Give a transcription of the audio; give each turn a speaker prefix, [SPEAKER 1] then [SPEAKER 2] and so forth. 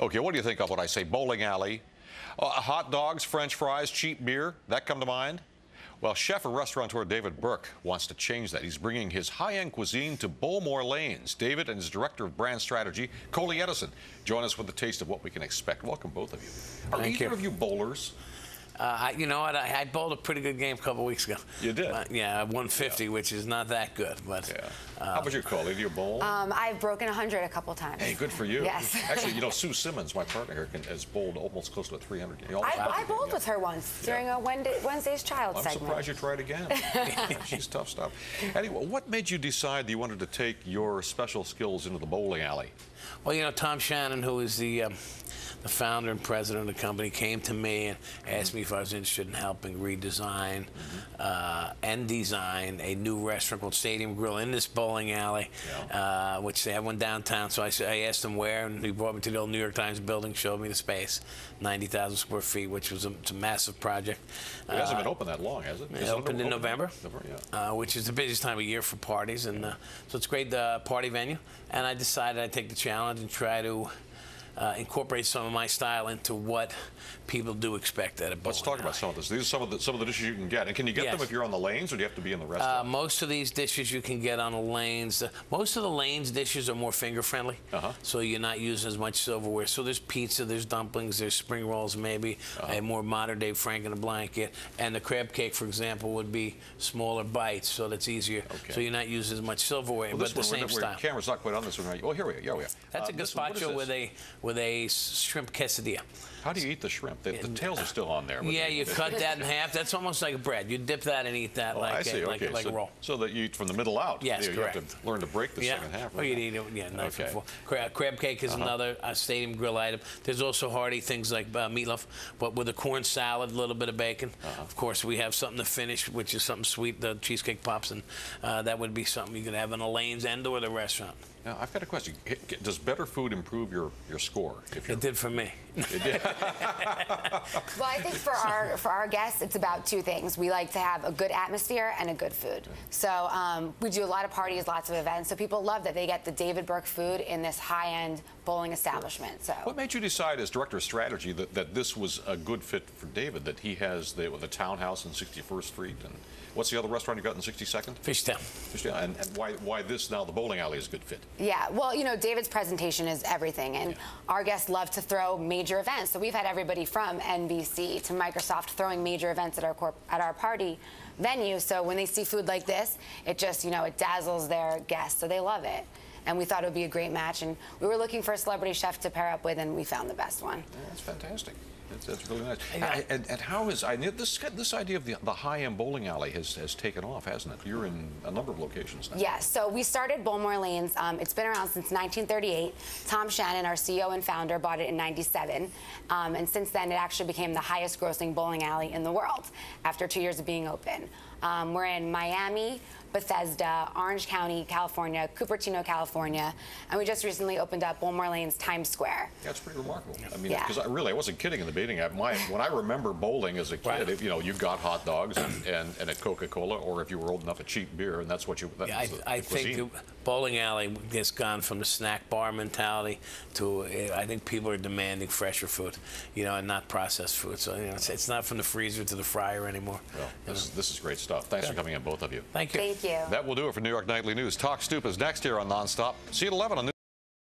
[SPEAKER 1] Okay, what do you think of when I say bowling alley? Hot dogs, French fries, cheap beer, that come to mind? Well, chef and restaurateur David Burke wants to change that. He's bringing his high-end cuisine to Bowlmor lanes. David and his director of brand strategy, Coley Edison, join us with a taste of what we can expect. Welcome, both of you. Are either of you bowlers?
[SPEAKER 2] You know what? I bowled a pretty good game a couple weeks ago.
[SPEAKER 1] You did?
[SPEAKER 2] Yeah, 150, which is not that good. But
[SPEAKER 1] how about you, Coley? Do you bowl?
[SPEAKER 3] I've broken 100 a couple times.
[SPEAKER 1] Hey, good for you.
[SPEAKER 3] Yes.
[SPEAKER 1] Actually, you know, Sue Simmons, my partner here, has bowled almost close to a 300.
[SPEAKER 3] I bowled with her once during a Wednesday's Child segment.
[SPEAKER 1] I'm surprised you tried again. She's tough stuff. Anyway, what made you decide that you wanted to take your special skills into the bowling alley?
[SPEAKER 2] Well, you know, Tom Shannon, who is the founder and president of the company, came to me and asked me if I was interested in helping redesign and design a new restaurant called Stadium Grill in this bowling alley, which they have one downtown. So I asked him where, and he brought me to the old New York Times building, showed me the space, 90,000 square feet, which was it's a massive project.
[SPEAKER 1] It hasn't been open that long, has it?
[SPEAKER 2] It opened in November, which is the busiest time of year for parties, and so it's a great party venue. And I decided I'd take the challenge and try to incorporate some of my style into what people do expect at a bowling
[SPEAKER 1] Let's talk about some of this. These are some of the dishes you can get. And can you get them if you're on the lanes, or do you have to be in the restaurant?
[SPEAKER 2] Most of these dishes you can get on the lanes. Most of the lanes dishes are more finger-friendly, so you're not using as much silverware. So there's pizza, there's dumplings, there's spring rolls, maybe a more modern-day Frank in a blanket. And the crab cake, for example, would be smaller bites, so that's easier. So you're not using as much silverware, but the same style.
[SPEAKER 1] Camera's not quite on this one, right? Oh, here we are.
[SPEAKER 2] That's a gazpacho with a shrimp quesadilla.
[SPEAKER 1] How do you eat the shrimp? The tails are still on there.
[SPEAKER 2] Yeah, you cut that in half. That's almost like bread. You dip that and eat that like a roll.
[SPEAKER 1] So that you eat from the middle out.
[SPEAKER 2] Yes, correct.
[SPEAKER 1] You have to learn to break the second half.
[SPEAKER 2] Or you eat it, knife and fork. Crab cake is another Stadium Grill item. There's also hearty things like meatloaf, but with a corn salad, a little bit of bacon. Of course, we have something to finish, which is something sweet, the cheesecake pops, and that would be something you could have in the lanes and or the restaurant.
[SPEAKER 1] Now, I've got a question. Does better food improve your score?
[SPEAKER 2] It did for me.
[SPEAKER 1] It did.
[SPEAKER 3] Well, I think for our guests, it's about two things. We like to have a good atmosphere and a good food. So we do a lot of parties, lots of events. So people love that they get the David Burke food in this high-end bowling establishment. So
[SPEAKER 1] what made you decide, as director of strategy, that this was a good fit for David? That he has the townhouse in 61st Street, and what's the other restaurant you got in 62nd?
[SPEAKER 2] Fishtown.
[SPEAKER 1] Fishtown. And why this now? The bowling alley is a good fit.
[SPEAKER 3] Yeah, well, you know, David's presentation is everything, and our guests love to throw major events. So we've had everybody from NBC to Microsoft throwing major events at our party venue. So when they see food like this, it just, you know, it dazzles their guests, so they love it. And we thought it would be a great match, and we were looking for a celebrity chef to pair up with, and we found the best one.
[SPEAKER 1] Yeah, that's fantastic. That's really nice. And how is this idea of the high-end bowling alley has taken off, hasn't it? You're in a number of locations now.
[SPEAKER 3] Yes. So we started Bowlmor Lanes. It's been around since 1938. Tom Shannon, our CEO and founder, bought it in '97, and since then it actually became the highest-grossing bowling alley in the world after 2 years of being open. We're in Miami, Bethesda, Orange County, California, Cupertino, California, and we just recently opened up Bowlmor Lanes, Times Square.
[SPEAKER 1] That's pretty remarkable. I mean, because I wasn't kidding in the beginning. When I remember bowling as a kid, you know, you got hot dogs and a Coca-Cola, or if you were old enough, a cheap beer, and that's what you.
[SPEAKER 2] I think the bowling alley has gone from the snack bar mentality to I think people are demanding fresher food, you know, and not processed food. So you know, it's not from the freezer to the fryer anymore.
[SPEAKER 1] Well, this is great stuff. Thanks for coming in, both of you.
[SPEAKER 2] Thank you.
[SPEAKER 3] Thank you.
[SPEAKER 1] That will do it for New York Nightly News. Talk Stoop is next here on Nonstop. See you at 11 on